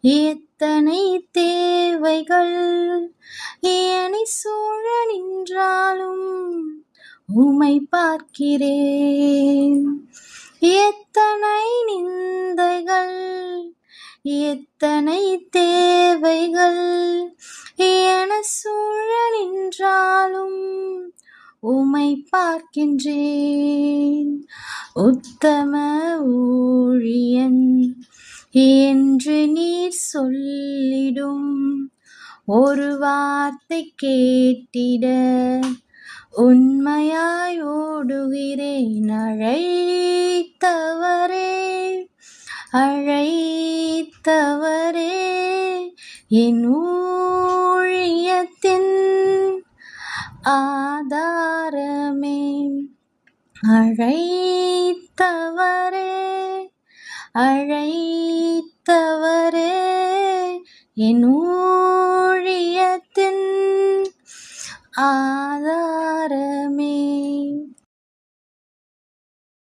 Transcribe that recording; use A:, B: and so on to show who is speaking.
A: எத்தனை தேவைகள் என்னை சூழ நின்றாலும் உம்மை பார்க்கிறேன். எத்தனை நிந்தைகள் எத்தனை தேவைகள் என சூழ நின்றாலும் உம்மை பார்க்கின்றேன். உத்தம ஊழியன் என்று நீர் சொல்லிடும் ஒரு வார்த்தை கேட்டிட உண்மையாய் ஓடுகிறேன். அழைத்தவரே என் ஊழியத்தின் ஆதாரமே. அழைத்தவரே என்